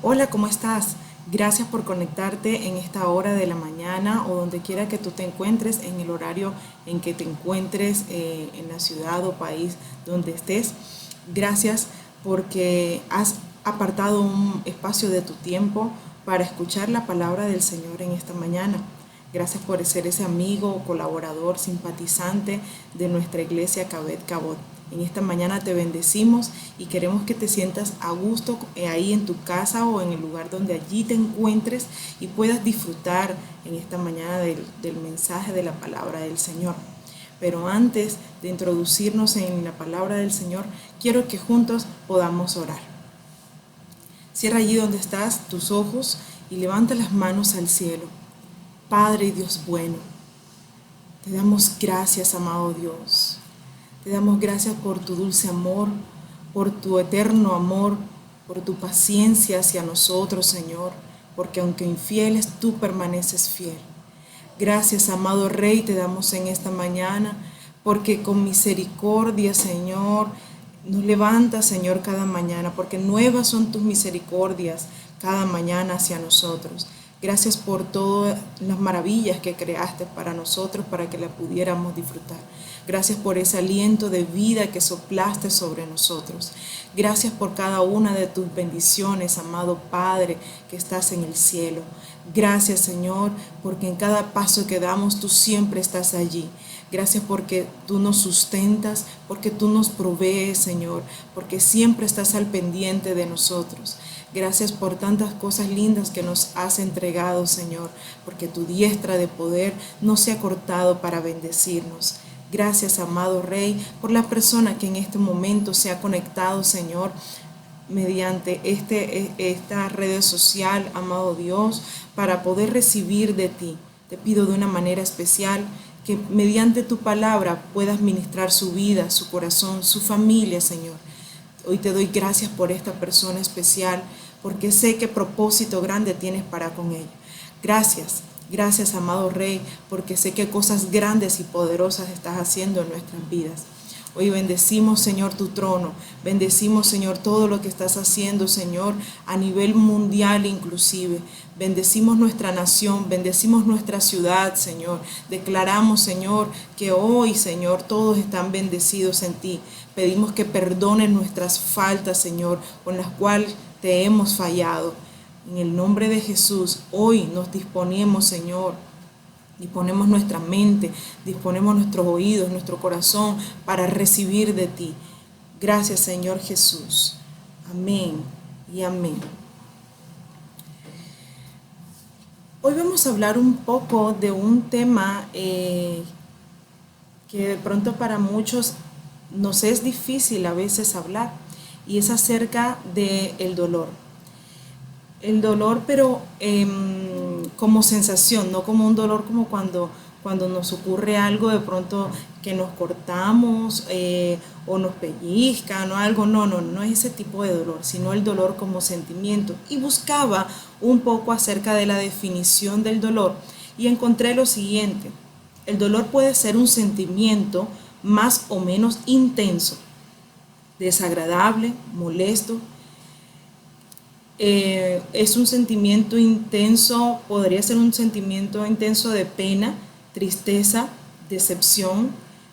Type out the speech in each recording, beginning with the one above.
Hola, ¿cómo estás? Gracias por conectarte en esta hora de la mañana o donde quiera que tú te encuentres, en el horario en que te encuentres, en la ciudad o país donde estés. Gracias porque has apartado un espacio de tu tiempo para escuchar la palabra del Señor en esta mañana. Gracias por ser ese amigo, colaborador, simpatizante de nuestra iglesia Cabet Cabot. En esta mañana te bendecimos y queremos que te sientas a gusto ahí en tu casa o en el lugar donde allí te encuentres y puedas disfrutar en esta mañana del mensaje de la palabra del Señor. Pero antes de introducirnos en la palabra del Señor, quiero que juntos podamos orar. Cierra allí donde estás tus ojos y levanta las manos al cielo. Padre y Dios bueno, te damos gracias, amado Dios. Te damos gracias por tu dulce amor, por tu eterno amor, por tu paciencia hacia nosotros, Señor, porque aunque infieles, tú permaneces fiel. Gracias, amado Rey, te damos en esta mañana, porque con misericordia, Señor, nos levantas, Señor, cada mañana, porque nuevas son tus misericordias cada mañana hacia nosotros. Gracias por todas las maravillas que creaste para nosotros, para que las pudiéramos disfrutar. Gracias por ese aliento de vida que soplaste sobre nosotros. Gracias por cada una de tus bendiciones, amado Padre, que estás en el cielo. Gracias, Señor, porque en cada paso que damos tú siempre estás allí. Gracias porque tú nos sustentas, porque tú nos provees, Señor, porque siempre estás al pendiente de nosotros. Gracias por tantas cosas lindas que nos has entregado, Señor, porque tu diestra de poder no se ha cortado para bendecirnos. Gracias, amado Rey, por la persona que en este momento se ha conectado, Señor, mediante esta red social, amado Dios, para poder recibir de ti. Te pido de una manera especial que mediante tu palabra puedas ministrar su vida, su corazón, su familia, Señor. Hoy te doy gracias por esta persona especial, porque sé qué propósito grande tienes para con ella. Gracias, gracias, amado Rey, porque sé qué cosas grandes y poderosas estás haciendo en nuestras vidas. Hoy bendecimos, Señor, tu trono. Bendecimos, Señor, todo lo que estás haciendo, Señor, a nivel mundial inclusive. Bendecimos nuestra nación, bendecimos nuestra ciudad, Señor. Declaramos, Señor, que hoy, Señor, todos están bendecidos en ti. Pedimos que perdones nuestras faltas, Señor, con las cuales te hemos fallado. En el nombre de Jesús, hoy nos disponemos, Señor. Disponemos nuestra mente, disponemos nuestros oídos, nuestro corazón para recibir de ti. Gracias, Señor Jesús. Amén y amén. Hoy vamos a hablar un poco de un tema que de pronto para muchos nos es difícil a veces hablar, y es acerca del dolor. El dolor, pero como sensación, no como un dolor como cuando nos ocurre algo de pronto que nos cortamos o nos pellizcan o algo. No es ese tipo de dolor, sino el dolor como sentimiento. Y buscaba un poco acerca de la definición del dolor y encontré lo siguiente. El dolor puede ser un sentimiento más o menos intenso, desagradable, molesto. Es un sentimiento intenso, podría ser un sentimiento intenso de pena, tristeza, decepción,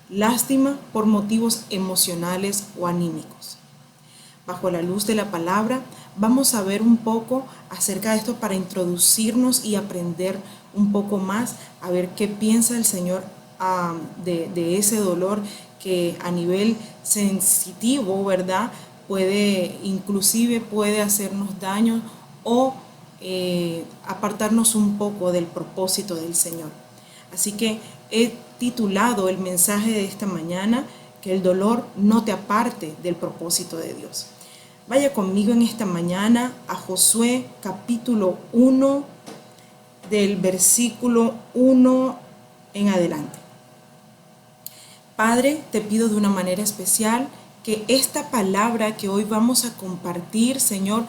lástima por motivos emocionales o anímicos. Bajo la luz de la palabra, vamos a ver un poco acerca de esto para introducirnos y aprender un poco más, a ver qué piensa el Señor de ese dolor que a nivel sensitivo, ¿verdad?, puede hacernos daño o apartarnos un poco del propósito del Señor. Así que he titulado el mensaje de esta mañana, que el dolor no te aparte del propósito de Dios. Vaya conmigo en esta mañana a Josué capítulo 1, del versículo 1 en adelante. Padre, te pido de una manera especial que esta palabra que hoy vamos a compartir, Señor,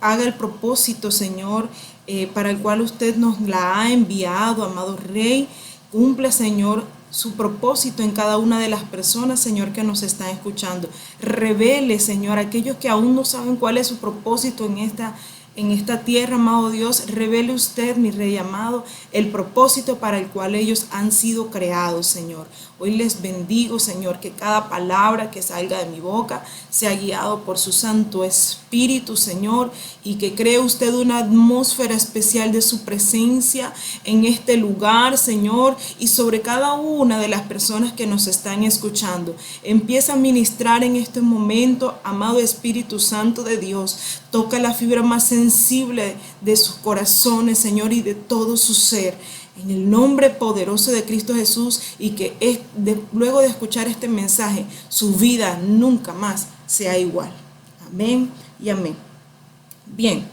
haga el propósito, Señor, para el cual usted nos la ha enviado, amado Rey. Cumpla, Señor, su propósito en cada una de las personas, Señor, que nos están escuchando. Revele, Señor, a aquellos que aún no saben cuál es su propósito en esta tierra, amado Dios. Revele usted, mi Rey amado, el propósito para el cual ellos han sido creados, Señor. Hoy les bendigo, Señor, que cada palabra que salga de mi boca sea guiado por su Santo Espíritu, Señor, y que cree usted una atmósfera especial de su presencia en este lugar, Señor, y sobre cada una de las personas que nos están escuchando. Empieza a ministrar en este momento, amado Espíritu Santo de Dios. Toca la fibra más sensible de sus corazones, Señor, y de todo su ser. En el nombre poderoso de Cristo Jesús, y que luego de escuchar este mensaje, su vida nunca más sea igual. Amén y amén. Bien,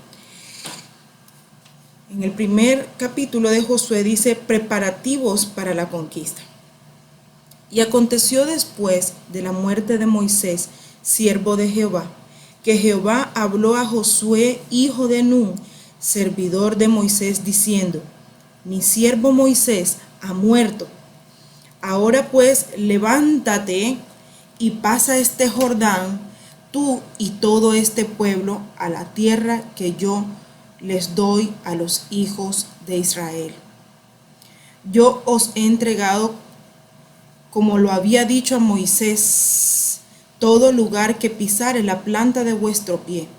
en el primer capítulo de Josué dice preparativos para la conquista. Y aconteció después de la muerte de Moisés, siervo de Jehová, que Jehová habló a Josué, hijo de Nun, servidor de Moisés, diciendo: mi siervo Moisés ha muerto. Ahora pues levántate y pasa este Jordán, tú y todo este pueblo, a la tierra que yo les doy a los hijos de Israel. Yo os he entregado, como lo había dicho a Moisés, todo lugar que pisare la planta de vuestro pie,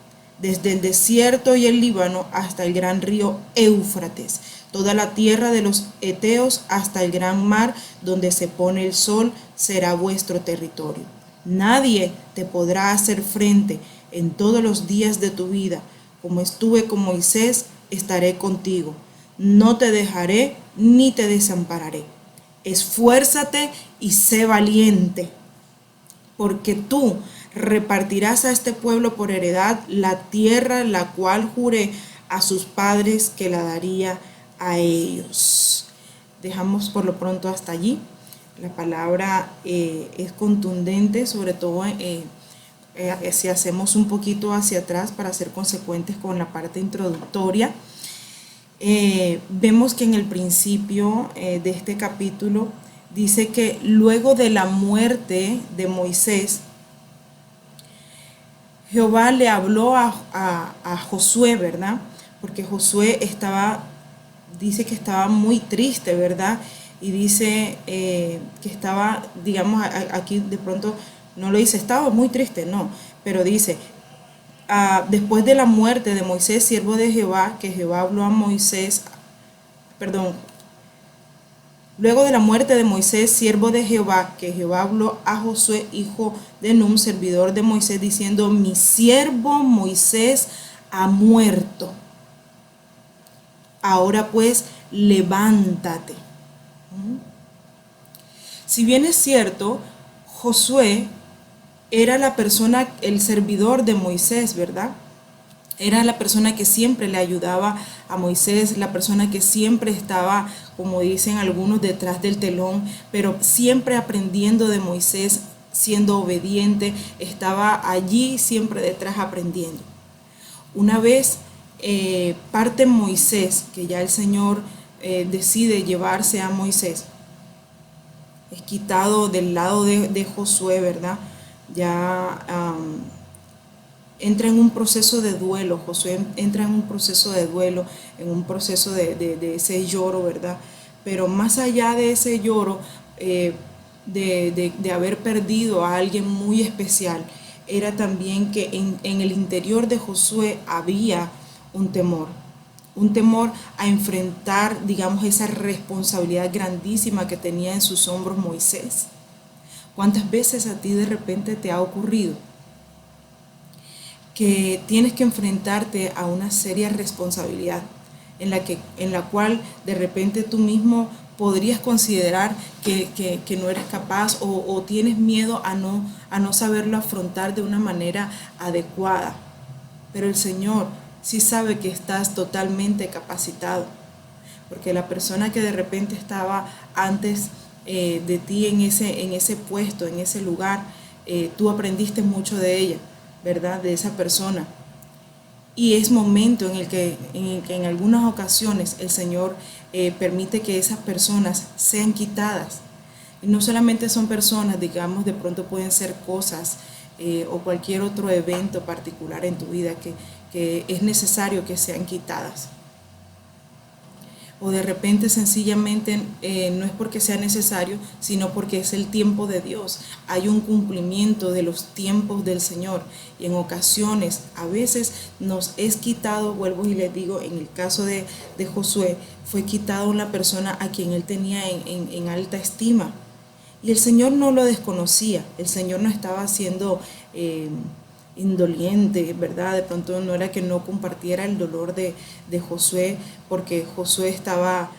desde el desierto y el Líbano hasta el gran río Éufrates, toda la tierra de los heteos hasta el gran mar donde se pone el sol será vuestro territorio. Nadie te podrá hacer frente en todos los días de tu vida. Como estuve con Moisés, estaré contigo. No te dejaré ni te desampararé. Esfuérzate y sé valiente, porque tú repartirás a este pueblo por heredad la tierra la cual juré a sus padres que la daría a ellos. Dejamos por lo pronto hasta allí. La palabra es contundente, sobre todo si hacemos un poquito hacia atrás para ser consecuentes con la parte introductoria. Vemos que en el principio de este capítulo dice que luego de la muerte de Moisés, Jehová le habló a Josué, ¿verdad? Porque Josué dice que estaba muy triste, ¿verdad? Y dice que estaba, digamos, aquí de pronto no lo dice, estaba muy triste, no, pero dice, después de la muerte de Moisés, siervo de Jehová, que Jehová habló a Moisés, luego de la muerte de Moisés, siervo de Jehová, que Jehová habló a Josué, hijo de Nun, servidor de Moisés, diciendo: mi siervo Moisés ha muerto. Ahora pues, levántate. Si bien es cierto, Josué era la persona, el servidor de Moisés, ¿verdad? Era la persona que siempre le ayudaba a Moisés, la persona que siempre estaba, como dicen algunos, detrás del telón, pero siempre aprendiendo de Moisés, siendo obediente, estaba allí siempre detrás aprendiendo. Una vez parte Moisés, que ya el Señor decide llevarse a Moisés, es quitado del lado de Josué, ¿verdad? Ya entra en un proceso de duelo. Josué entra en un proceso de duelo, en un proceso de ese lloro, ¿verdad? Pero más allá de ese lloro, de haber perdido a alguien muy especial, era también que en el interior de Josué había un temor a enfrentar, digamos, esa responsabilidad grandísima que tenía en sus hombros Moisés. ¿Cuántas veces a ti de repente te ha ocurrido que tienes que enfrentarte a una seria responsabilidad en la cual de repente tú mismo podrías considerar que no eres capaz, o tienes miedo a no saberlo afrontar de una manera adecuada? Pero el Señor sí sabe que estás totalmente capacitado, porque la persona que de repente estaba antes de ti en ese puesto, en ese lugar, tú aprendiste mucho de ella, ¿verdad? De esa persona. Y es momento en el que en algunas ocasiones el Señor permite que esas personas sean quitadas, Y no solamente son personas, digamos, de pronto pueden ser cosas o cualquier otro evento particular en tu vida que es necesario que sean quitadas. O de repente sencillamente no es porque sea necesario, sino porque es el tiempo de Dios. Hay un cumplimiento de los tiempos del Señor y en ocasiones a veces nos es quitado, vuelvo y les digo, en el caso de Josué, fue quitado una persona a quien él tenía en alta estima. Y el Señor no lo desconocía, el Señor no estaba siendo indoliente, ¿verdad? De pronto no era que no compartiera el dolor de Josué, porque Josué estaba,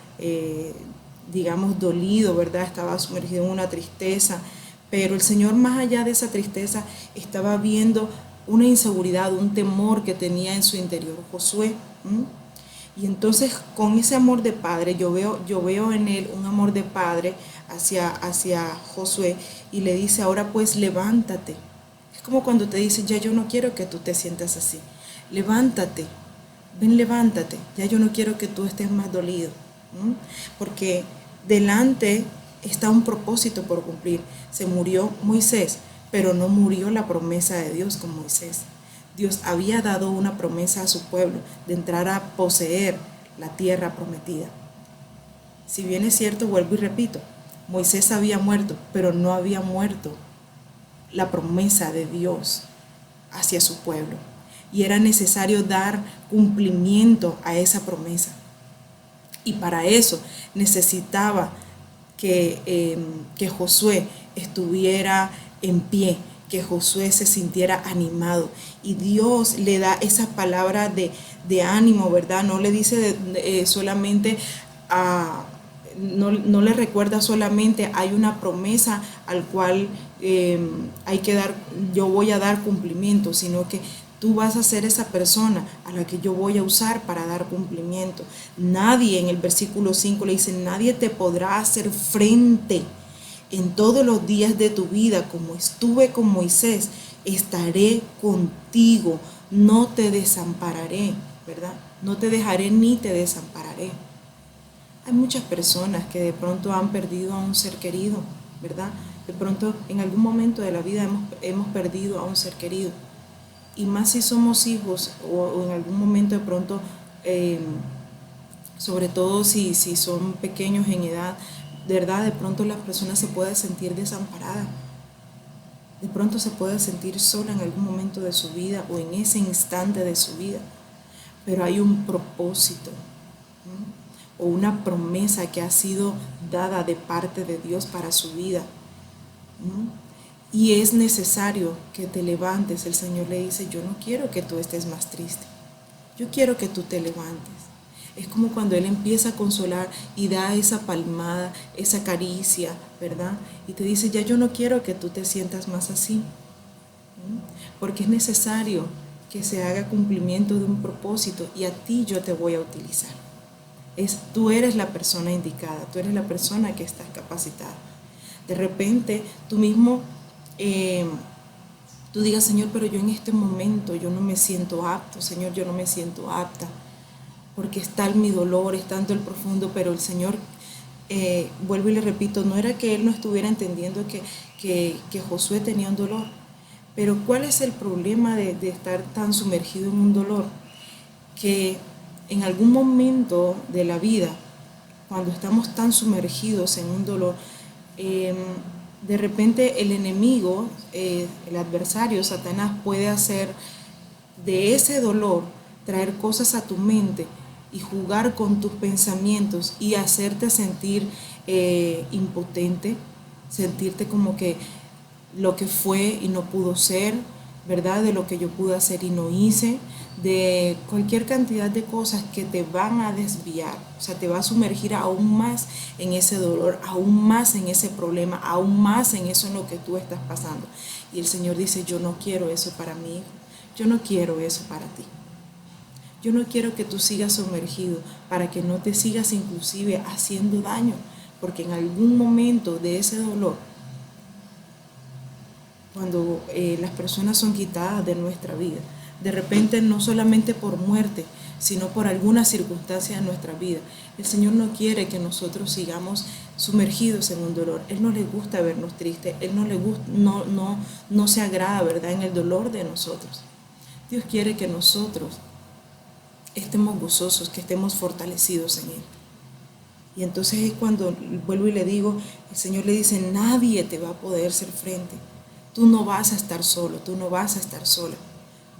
digamos, dolido, ¿verdad? Estaba sumergido en una tristeza, pero el Señor, más allá de esa tristeza, estaba viendo una inseguridad, un temor que tenía en su interior Josué. Y entonces con ese amor de padre, yo veo en él un amor de padre hacia Josué y le dice, ahora pues levántate. Es como cuando te dice, ya yo no quiero que tú te sientas así. Levántate, ven, levántate. Ya yo no quiero que tú estés más dolido. Porque delante está un propósito por cumplir. Se murió Moisés, pero no murió la promesa de Dios con Moisés. Dios había dado una promesa a su pueblo de entrar a poseer la tierra prometida. Si bien es cierto, vuelvo y repito, Moisés había muerto, pero no había muerto la promesa de Dios hacia su pueblo. Y era necesario dar cumplimiento a esa promesa. Y para eso necesitaba que Josué estuviera en pie, que Josué se sintiera animado. Y Dios le da esa palabra de ánimo, ¿verdad? No le dice solamente no le recuerda solamente hay una promesa al cual hay que dar, yo voy a dar cumplimiento, sino que tú vas a ser esa persona a la que yo voy a usar para dar cumplimiento. Nadie, en el versículo 5 le dice, nadie te podrá hacer frente en todos los días de tu vida, como estuve con Moisés, estaré contigo, no te desampararé, ¿verdad? No te dejaré ni te desampararé. Hay muchas personas que de pronto han perdido a un ser querido, ¿verdad? De pronto en algún momento de la vida hemos perdido a un ser querido. Y más si somos hijos o en algún momento de pronto, sobre todo si son pequeños en edad, de verdad de pronto la persona se puede sentir desamparada. De pronto se puede sentir sola en algún momento de su vida o en ese instante de su vida. Pero hay un propósito, ¿no? O una promesa que ha sido dada de parte de Dios para su vida, ¿no? Y es necesario que te levantes. El Señor le dice, yo no quiero que tú estés más triste, yo quiero que tú te levantes. Es como cuando Él empieza a consolar y da esa palmada, esa caricia, ¿verdad? Y te dice, ya yo no quiero que tú te sientas más así, ¿no? Porque es necesario que se haga cumplimiento de un propósito y a ti yo te voy a utilizar. Tú eres la persona indicada, tú eres la persona que estás capacitada. De repente tú mismo, tú digas, Señor, pero yo en este momento yo no me siento apto, Señor, yo no me siento apta, porque es tal mi dolor, es tanto el profundo, pero el Señor, vuelvo y le repito, no era que Él no estuviera entendiendo que Josué tenía un dolor, pero ¿cuál es el problema de estar tan sumergido en un dolor? Que en algún momento de la vida, cuando estamos tan sumergidos en un dolor, de repente el enemigo, el adversario, Satanás, puede hacer de ese dolor, traer cosas a tu mente y jugar con tus pensamientos y hacerte sentir impotente, sentirte como que lo que fue y no pudo ser, ¿verdad? De lo que yo pude hacer y no hice, de cualquier cantidad de cosas que te van a desviar, o sea, te va a sumergir aún más en ese dolor, aún más en ese problema, aún más en eso en lo que tú estás pasando. Y el Señor dice, yo no quiero eso para mi hijo, yo no quiero eso para ti. Yo no quiero que tú sigas sumergido para que no te sigas inclusive haciendo daño, porque en algún momento de ese dolor, cuando las personas son quitadas de nuestra vida, de repente no solamente por muerte, sino por alguna circunstancia de nuestra vida. El Señor no quiere que nosotros sigamos sumergidos en un dolor. Él no le gusta vernos tristes, Él no se agrada, ¿verdad?, en el dolor de nosotros. Dios quiere que nosotros estemos gozosos, que estemos fortalecidos en Él. Y entonces es cuando vuelvo y le digo, el Señor le dice, nadie te va a poder hacer frente. Tú no vas a estar solo, tú no vas a estar sola.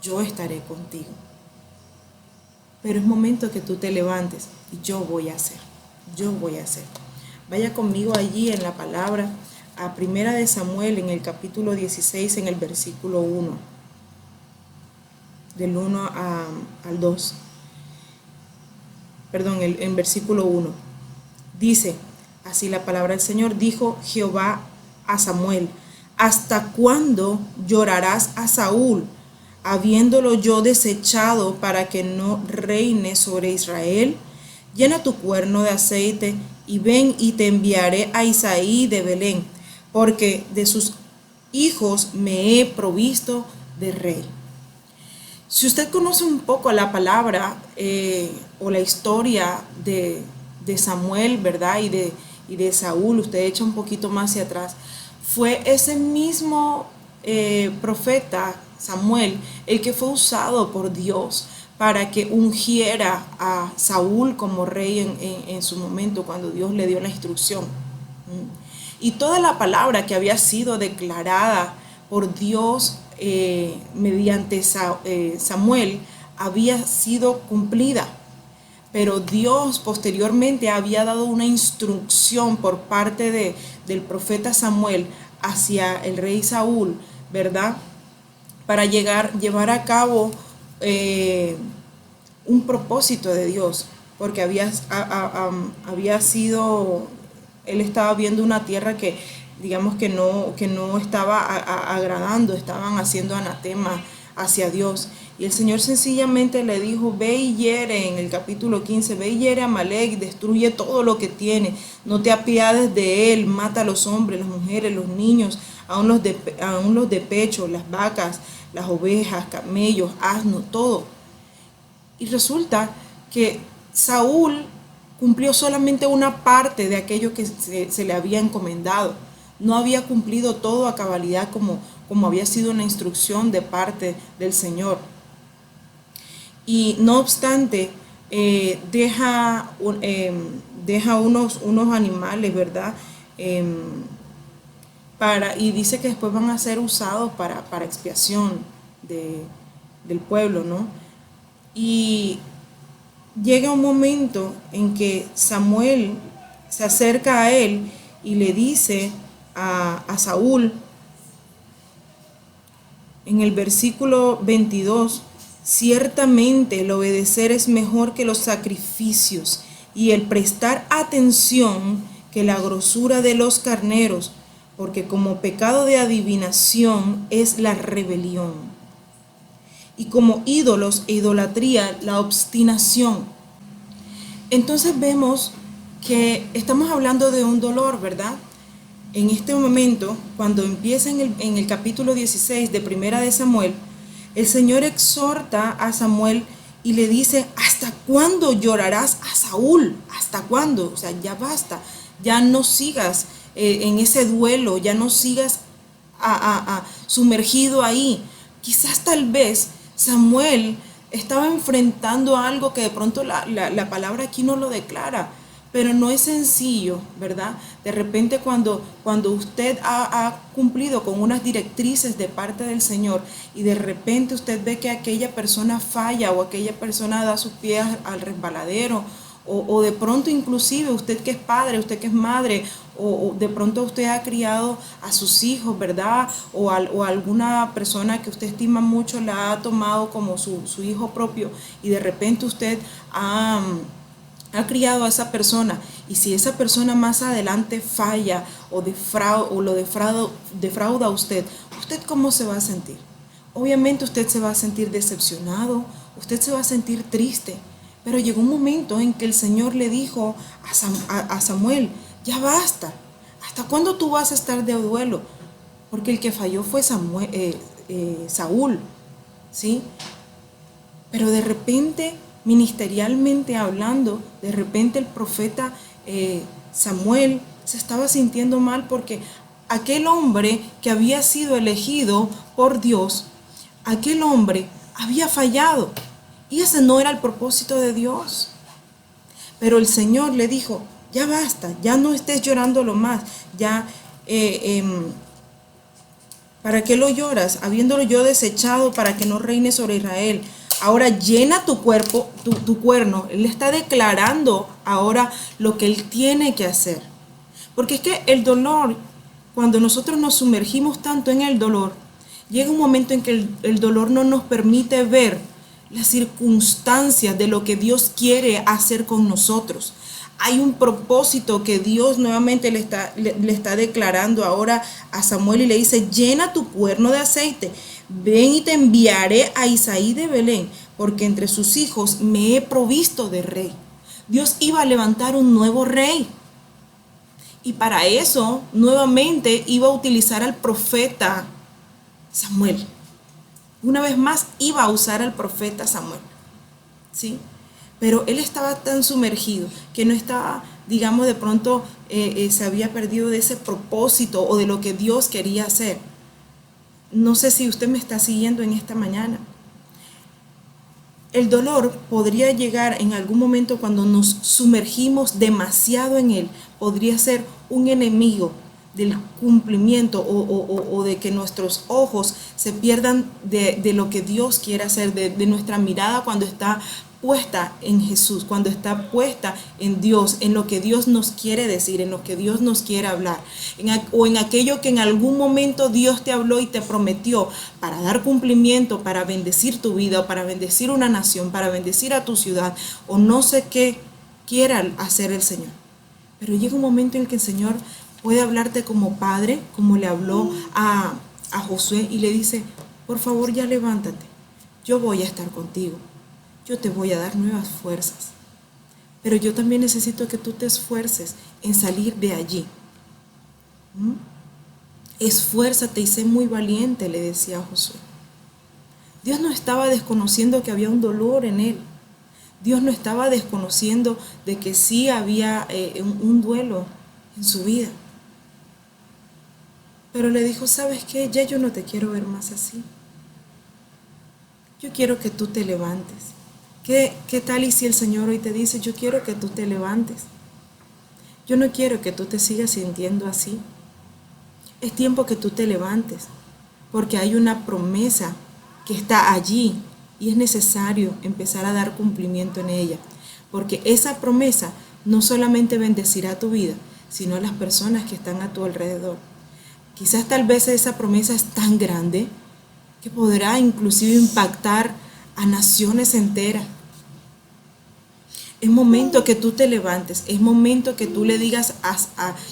Yo estaré contigo. Pero es momento que tú te levantes y yo voy a hacer. Vaya conmigo allí en la palabra a Primera de Samuel en el capítulo 16 en el versículo 1. Del 1 al 2. Perdón, en versículo 1. Dice, así la palabra del Señor, dijo Jehová a Samuel, ¿hasta cuándo llorarás a Saúl, habiéndolo yo desechado para que no reine sobre Israel? Llena tu cuerno de aceite y ven y te enviaré a Isaí de Belén, porque de sus hijos me he provisto de rey. Si usted conoce un poco la palabra o la historia de Samuel, ¿verdad? Y de Saúl, usted echa un poquito más hacia atrás, fue ese mismo profeta Samuel el que fue usado por Dios para que ungiera a Saúl como rey en su momento, cuando Dios le dio la instrucción. Y toda la palabra que había sido declarada por Dios mediante Samuel había sido cumplida. Pero Dios posteriormente había dado una instrucción por parte del profeta Samuel hacia el rey Saúl, ¿verdad? Para llevar a cabo un propósito de Dios, porque había sido, él estaba viendo una tierra que, digamos, que no estaba agradando, estaban haciendo anatema hacia Dios. Y el Señor sencillamente le dijo, ve y hiere, en el capítulo 15, ve y hiere a Amalek, destruye todo lo que tiene, no te apiades de él, mata a los hombres, las mujeres, los niños, aún los de pecho, las vacas, las ovejas, camellos, asnos, todo. Y resulta que Saúl cumplió solamente una parte de aquello que se le había encomendado. No había cumplido todo a cabalidad como había sido una instrucción de parte del Señor. Y no obstante, deja unos animales, ¿verdad? Y dice que después van a ser usados para expiación del pueblo, ¿no? Y llega un momento en que Samuel se acerca a él y le dice a Saúl, en el versículo 22, ciertamente el obedecer es mejor que los sacrificios y el prestar atención que la grosura de los carneros, porque como pecado de adivinación es la rebelión, y como ídolos e idolatría la obstinación. Entonces vemos que estamos hablando de un dolor, ¿verdad? En este momento, cuando empieza en el capítulo 16 de Primera de Samuel, el Señor exhorta a Samuel y le dice, ¿hasta cuándo llorarás a Saúl? ¿Hasta cuándo? O sea, ya basta, ya no sigas en ese duelo, ya no sigas sumergido ahí. Quizás tal vez Samuel estaba enfrentando algo que de pronto la palabra aquí no lo declara, pero no es sencillo, ¿verdad? De repente cuando usted ha cumplido con unas directrices de parte del Señor y de repente usted ve que aquella persona falla o aquella persona da sus pies al resbaladero, o de pronto inclusive usted que es padre, usted que es madre, o de pronto usted ha criado a sus hijos, ¿verdad? O alguna persona que usted estima mucho la ha tomado como su hijo propio y de repente usted ha criado a esa persona, y si esa persona más adelante falla o lo defrauda a usted ¿cómo se va a sentir? Obviamente usted se va a sentir decepcionado, usted se va a sentir triste, pero llegó un momento en que el Señor le dijo a Samuel, ya basta, ¿hasta cuándo tú vas a estar de duelo? Porque el que falló fue Saúl, ¿sí? Pero de repente ministerialmente hablando, de repente el profeta Samuel se estaba sintiendo mal porque aquel hombre que había sido elegido por Dios, aquel hombre había fallado y ese no era el propósito de Dios. Pero el Señor le dijo, ya basta, ya no estés llorándolo más, ya, ¿para qué lo lloras? Habiéndolo yo desechado para que no reine sobre Israel. Ahora llena tu cuerpo, tu cuerno. Él está declarando ahora lo que él tiene que hacer. Porque es que el dolor, cuando nosotros nos sumergimos tanto en el dolor, llega un momento en que el dolor no nos permite ver las circunstancias de lo que Dios quiere hacer con nosotros. Hay un propósito que Dios nuevamente le está declarando ahora a Samuel y le dice, llena tu cuerno de aceite, ven y te enviaré a Isaí de Belén, porque entre sus hijos me he provisto de rey. Dios iba a levantar un nuevo rey. Y para eso, nuevamente, iba a utilizar al profeta Samuel. Una vez más, iba a usar al profeta Samuel. ¿Sí? Pero él estaba tan sumergido que no estaba, digamos, de pronto se había perdido de ese propósito o de lo que Dios quería hacer. No sé si usted me está siguiendo en esta mañana. El dolor podría llegar en algún momento cuando nos sumergimos demasiado en él. Podría ser un enemigo del cumplimiento o de que nuestros ojos se pierdan de lo que Dios quiere hacer, de nuestra mirada cuando está puesta en Jesús, cuando está puesta en Dios, en lo que Dios nos quiere decir, en lo que Dios nos quiere hablar, o en aquello que en algún momento Dios te habló y te prometió para dar cumplimiento, para bendecir tu vida, o para bendecir una nación, para bendecir a tu ciudad, o no sé qué quiera hacer el Señor. Pero llega un momento en que el Señor puede hablarte como padre, como le habló a Josué, y le dice, por favor ya levántate, yo voy a estar contigo. Yo te voy a dar nuevas fuerzas, pero yo también necesito que tú te esfuerces en salir de allí. Esfuérzate y sé muy valiente, le decía a Josué. Dios no estaba desconociendo que había un dolor en él. Dios no estaba desconociendo de que sí había un duelo en su vida. Pero le dijo, ¿sabes qué? Ya yo no te quiero ver más así. Yo quiero que tú te levantes. ¿Qué tal y si el Señor hoy te dice, yo quiero que tú te levantes? Yo no quiero que tú te sigas sintiendo así. Es tiempo que tú te levantes, porque hay una promesa que está allí y es necesario empezar a dar cumplimiento en ella, porque esa promesa no solamente bendecirá tu vida, sino a las personas que están a tu alrededor. Quizás tal vez esa promesa es tan grande que podrá inclusive impactar a naciones enteras. Es momento que tú te levantes, es momento que tú le digas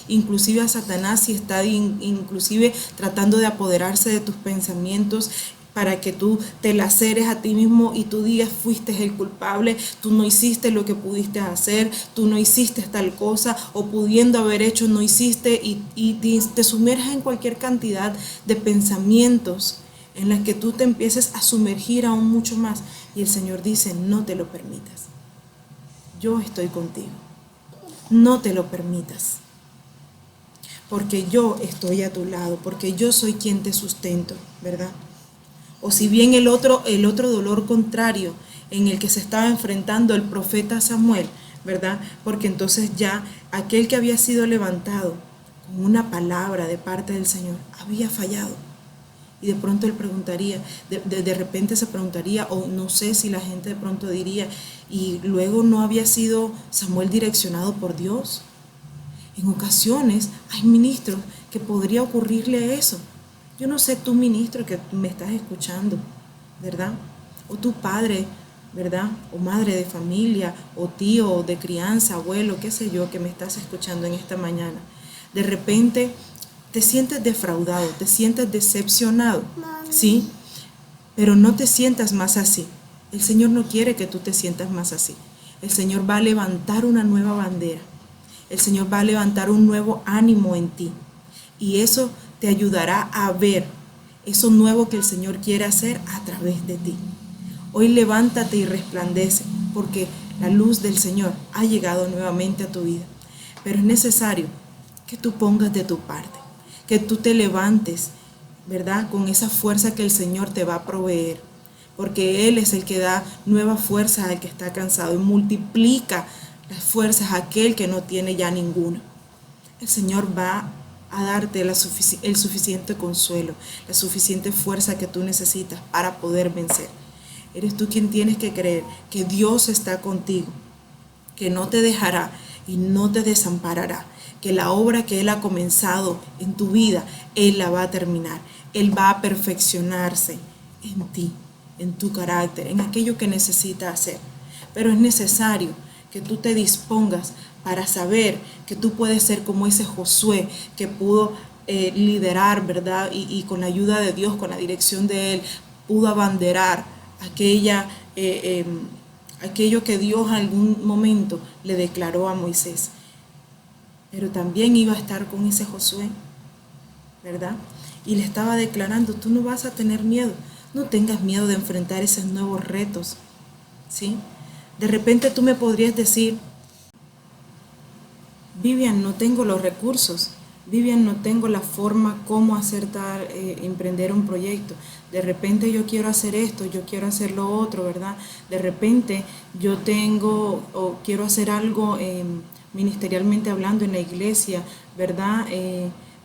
inclusive a Satanás, si está inclusive tratando de apoderarse de tus pensamientos, para que tú te laceres a ti mismo y tú digas, fuiste el culpable, tú no hiciste lo que pudiste hacer, tú no hiciste tal cosa, o pudiendo haber hecho no hiciste, y te sumerjas en cualquier cantidad de pensamientos en las que tú te empieces a sumergir aún mucho más. Y el Señor dice, no te lo permitas. Yo estoy contigo. No te lo permitas. Porque yo estoy a tu lado, porque yo soy quien te sustento, ¿verdad? O si bien el otro dolor contrario en el que se estaba enfrentando el profeta Samuel, ¿verdad? Porque entonces ya aquel que había sido levantado con una palabra de parte del Señor había fallado. Y de pronto él preguntaría, de repente se preguntaría, o no sé si la gente de pronto diría, y luego no había sido Samuel direccionado por Dios. En ocasiones hay ministros que podría ocurrirle eso. Yo no sé, tú ministro que me estás escuchando, ¿verdad? O tu padre, ¿verdad? O madre de familia, o tío de crianza, abuelo, qué sé yo, que me estás escuchando en esta mañana. De repente te sientes defraudado, te sientes decepcionado, ¿sí? Pero no te sientas más así. El Señor no quiere que tú te sientas más así. El Señor va a levantar una nueva bandera. El Señor va a levantar un nuevo ánimo en ti. Y eso te ayudará a ver eso nuevo que el Señor quiere hacer a través de ti. Hoy levántate y resplandece, porque la luz del Señor ha llegado nuevamente a tu vida. Pero es necesario que tú pongas de tu parte, que tú te levantes, ¿verdad? Con esa fuerza que el Señor te va a proveer, porque Él es el que da nueva fuerza al que está cansado y multiplica las fuerzas a aquel que no tiene ya ninguna. El Señor va a darte el suficiente consuelo, la suficiente fuerza que tú necesitas para poder vencer. Eres tú quien tienes que creer que Dios está contigo, que no te dejará y no te desamparará, que la obra que Él ha comenzado en tu vida, Él la va a terminar. Él va a perfeccionarse en ti, en tu carácter, en aquello que necesitas hacer. Pero es necesario que tú te dispongas para saber que tú puedes ser como ese Josué que pudo liderar, ¿verdad? Y con la ayuda de Dios, con la dirección de Él, pudo abanderar aquello que Dios en algún momento le declaró a Moisés. Pero también iba a estar con ese Josué, ¿verdad? Y le estaba declarando, tú no vas a tener miedo, no tengas miedo de enfrentar esos nuevos retos, ¿sí? De repente tú me podrías decir, Vivian, no tengo los recursos, Vivian, no tengo la forma cómo hacer emprender un proyecto. De repente yo quiero hacer esto, yo quiero hacer lo otro, ¿verdad? De repente yo tengo o quiero hacer algo ministerialmente hablando en la iglesia, ¿verdad?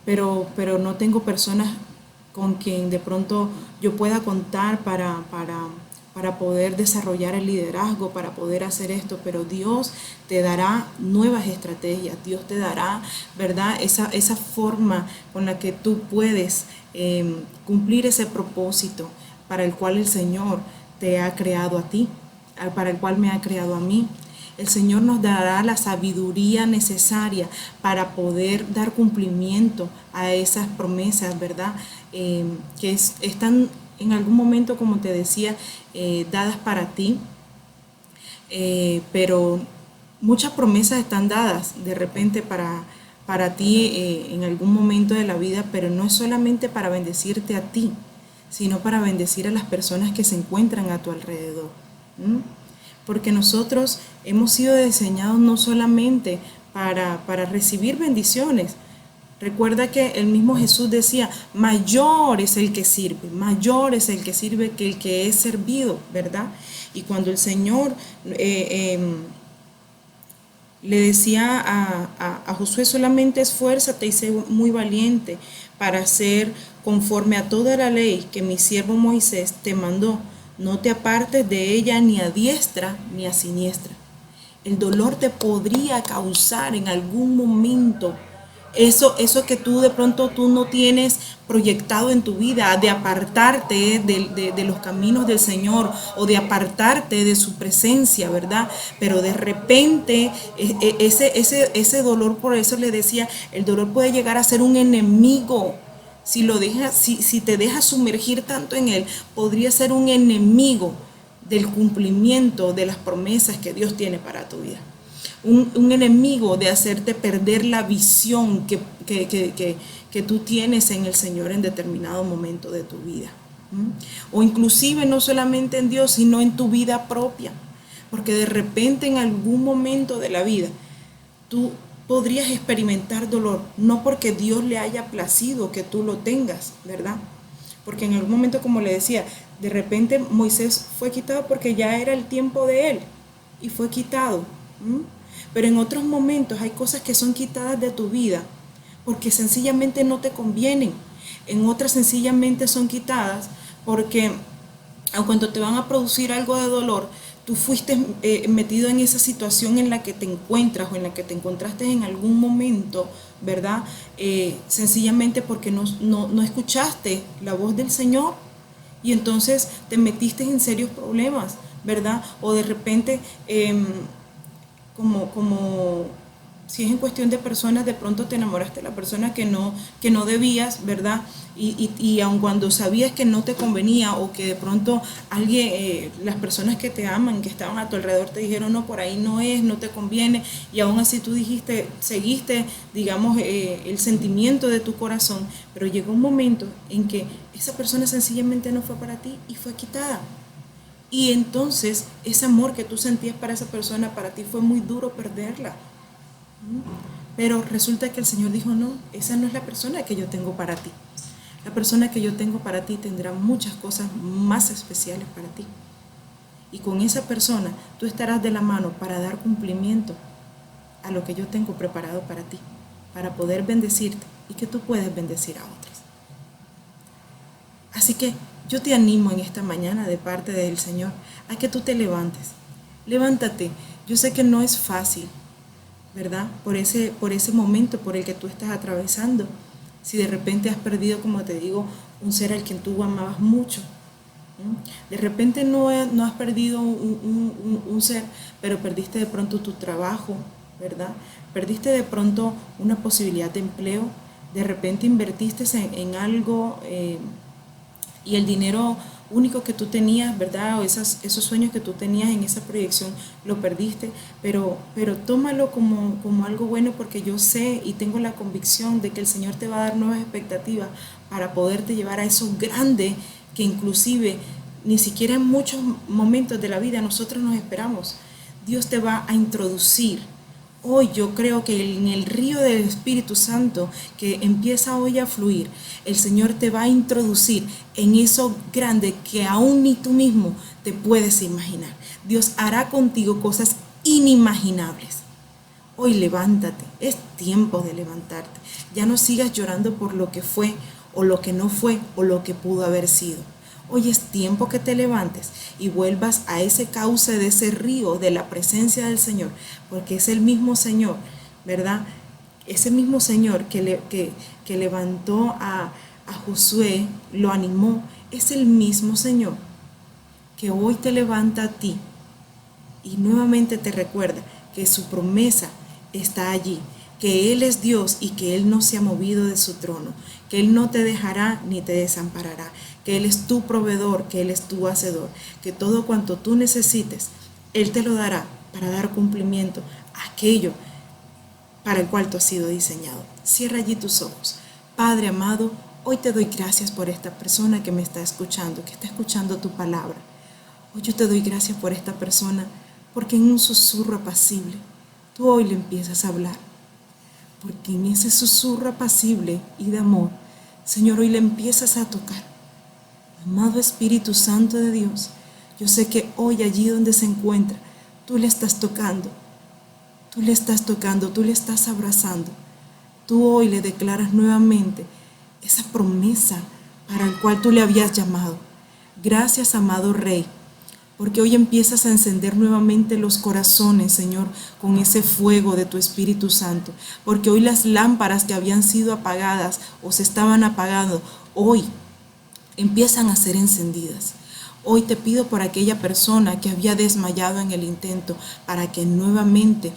Pero no tengo personas con quien de pronto yo pueda contar para poder desarrollar el liderazgo, para poder hacer esto, pero Dios te dará nuevas estrategias, Dios te dará, ¿verdad? Esa forma con la que tú puedes cumplir ese propósito para el cual el Señor te ha creado a ti, para el cual me ha creado a mí. El Señor nos dará la sabiduría necesaria para poder dar cumplimiento a esas promesas, ¿verdad? Que están en algún momento, como te decía, dadas para ti, pero muchas promesas están dadas de repente para ti en algún momento de la vida, pero no es solamente para bendecirte a ti, sino para bendecir a las personas que se encuentran a tu alrededor. Porque nosotros hemos sido diseñados no solamente para recibir bendiciones. Recuerda que el mismo Jesús decía, mayor es el que sirve, mayor es el que sirve que el que es servido, ¿verdad? Y cuando el Señor le decía a Josué, solamente esfuérzate y sé muy valiente para hacer conforme a toda la ley que mi siervo Moisés te mandó. No te apartes de ella ni a diestra ni a siniestra. El dolor te podría causar en algún momento eso que tú de pronto tú no tienes proyectado en tu vida, de apartarte de los caminos del Señor o de apartarte de su presencia, ¿verdad? Pero de repente ese dolor, por eso le decía, el dolor puede llegar a ser un enemigo. Si te dejas sumergir tanto en él, podría ser un enemigo del cumplimiento de las promesas que Dios tiene para tu vida. Un enemigo de hacerte perder la visión que tú tienes en el Señor en determinado momento de tu vida. O inclusive no solamente en Dios, sino en tu vida propia. Porque de repente en algún momento de la vida tú podrías experimentar dolor, no porque Dios le haya placido que tú lo tengas, ¿verdad? Porque en algún momento, como le decía, de repente Moisés fue quitado porque ya era el tiempo de él y fue quitado. Pero en otros momentos hay cosas que son quitadas de tu vida porque sencillamente no te convienen. En otras sencillamente son quitadas porque aun cuando te van a producir algo de dolor, tú fuiste metido en esa situación en la que te encuentras o en la que te encontraste en algún momento, ¿verdad? Sencillamente porque no escuchaste la voz del Señor y entonces te metiste en serios problemas, ¿verdad? O de repente, como si es en cuestión de personas, de pronto te enamoraste de la persona que no debías, ¿verdad? Y aun cuando sabías que no te convenía o que de pronto alguien, las personas que te aman, que estaban a tu alrededor te dijeron, no, por ahí no es, no te conviene, y aún así tú seguiste, digamos, el sentimiento de tu corazón, pero llegó un momento en que esa persona sencillamente no fue para ti y fue quitada. Y entonces ese amor que tú sentías para esa persona, para ti fue muy duro perderla. Pero resulta que el Señor dijo, no, esa no es la persona que yo tengo para ti. La persona que yo tengo para ti tendrá muchas cosas más especiales para ti. Y con esa persona tú estarás de la mano para dar cumplimiento a lo que yo tengo preparado para ti, para poder bendecirte y que tú puedas bendecir a otros. Así que yo te animo en esta mañana de parte del Señor a que tú te levantes. Levántate. Yo sé que no es fácil, ¿verdad? Por ese momento por el que tú estás atravesando. Si de repente has perdido, como te digo, un ser al quien tú amabas mucho. De repente no has perdido un ser, pero perdiste de pronto tu trabajo, ¿verdad? Perdiste de pronto una posibilidad de empleo. De repente invertiste en algo y el dinero único que tú tenías, ¿verdad? O esos sueños que tú tenías en esa proyección lo perdiste, pero tómalo como algo bueno, porque yo sé y tengo la convicción de que el Señor te va a dar nuevas expectativas para poderte llevar a eso grande que inclusive ni siquiera en muchos momentos de la vida nosotros nos esperamos. Dios te va a introducir. Hoy yo creo que en el río del Espíritu Santo que empieza hoy a fluir, el Señor te va a introducir en eso grande que aún ni tú mismo te puedes imaginar. Dios hará contigo cosas inimaginables. Hoy levántate, es tiempo de levantarte. Ya no sigas llorando por lo que fue o lo que no fue o lo que pudo haber sido. Hoy es tiempo que te levantes y vuelvas a ese cauce de ese río de la presencia del Señor, porque es el mismo Señor, ¿verdad? Ese mismo Señor que levantó a Josué, lo animó, es el mismo Señor que hoy te levanta a ti y nuevamente te recuerda que su promesa está allí, que Él es Dios y que Él no se ha movido de su trono, que Él no te dejará ni te desamparará, que Él es tu proveedor, que Él es tu hacedor, que todo cuanto tú necesites, Él te lo dará para dar cumplimiento a aquello para el cual tú has sido diseñado. Cierra allí tus ojos. Padre amado, hoy te doy gracias por esta persona que me está escuchando, que está escuchando tu palabra. Hoy yo te doy gracias por esta persona, porque en un susurro apacible, tú hoy le empiezas a hablar. Porque en ese susurro apacible y de amor, Señor, hoy le empiezas a tocar. Amado Espíritu Santo de Dios, yo sé que hoy allí donde se encuentra, tú le estás tocando, tú le estás tocando, tú le estás abrazando. Tú hoy le declaras nuevamente esa promesa para la cual tú le habías llamado. Gracias, amado Rey, porque hoy empiezas a encender nuevamente los corazones, Señor, con ese fuego de tu Espíritu Santo. Porque hoy las lámparas que habían sido apagadas o se estaban apagando, hoy empiezan a ser encendidas. Hoy te pido por aquella persona que había desmayado en el intento, para que nuevamente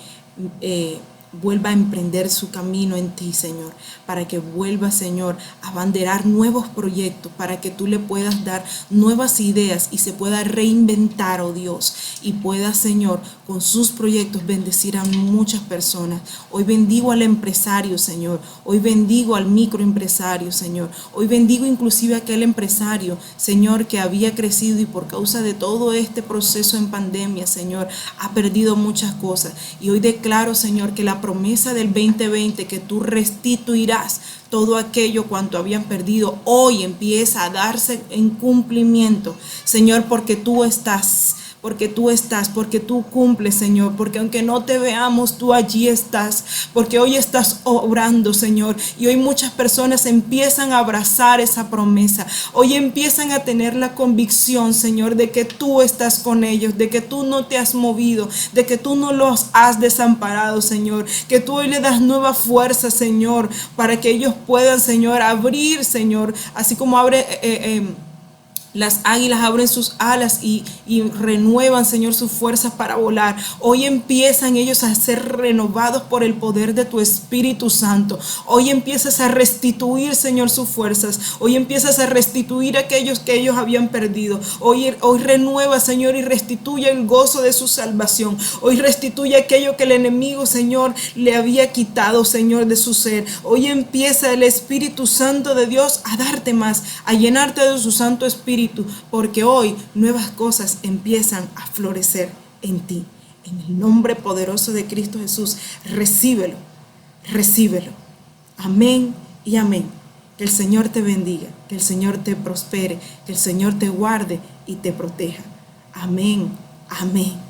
vuelva a emprender su camino en ti, Señor, para que vuelva, Señor, a abanderar nuevos proyectos, para que tú le puedas dar nuevas ideas y se pueda reinventar, oh Dios, y pueda, Señor, con sus proyectos bendecir a muchas personas. Hoy bendigo al empresario, Señor, hoy bendigo al microempresario, Señor, hoy bendigo inclusive a aquel empresario, Señor, que había crecido y por causa de todo este proceso en pandemia, Señor, ha perdido muchas cosas. Y hoy declaro, Señor, que la promesa del 2020, que tú restituirás todo aquello cuanto habían perdido, hoy empieza a darse en cumplimiento, Señor, porque tú estás, porque tú cumples, Señor, porque aunque no te veamos, tú allí estás, porque hoy estás obrando, Señor, y hoy muchas personas empiezan a abrazar esa promesa, hoy empiezan a tener la convicción, Señor, de que tú estás con ellos, de que tú no te has movido, de que tú no los has desamparado, Señor, que tú hoy le das nueva fuerza, Señor, para que ellos puedan, Señor, abrir, Señor, así como abre las águilas abren sus alas y renuevan, Señor, sus fuerzas para volar. Hoy empiezan ellos a ser renovados por el poder de tu Espíritu Santo. Hoy empiezas a restituir, Señor, sus fuerzas. Hoy empiezas a restituir aquellos que ellos habían perdido. Hoy renueva, Señor, y restituye el gozo de su salvación. Hoy restituye aquello que el enemigo, Señor, le había quitado, Señor, de su ser. Hoy empieza el Espíritu Santo de Dios a darte más, a llenarte de su Santo Espíritu, Espíritu, porque hoy nuevas cosas empiezan a florecer en ti. En el nombre poderoso de Cristo Jesús, recíbelo, recíbelo. Amén y amén. Que el Señor te bendiga, que el Señor te prospere, que el Señor te guarde y te proteja. Amén, amén.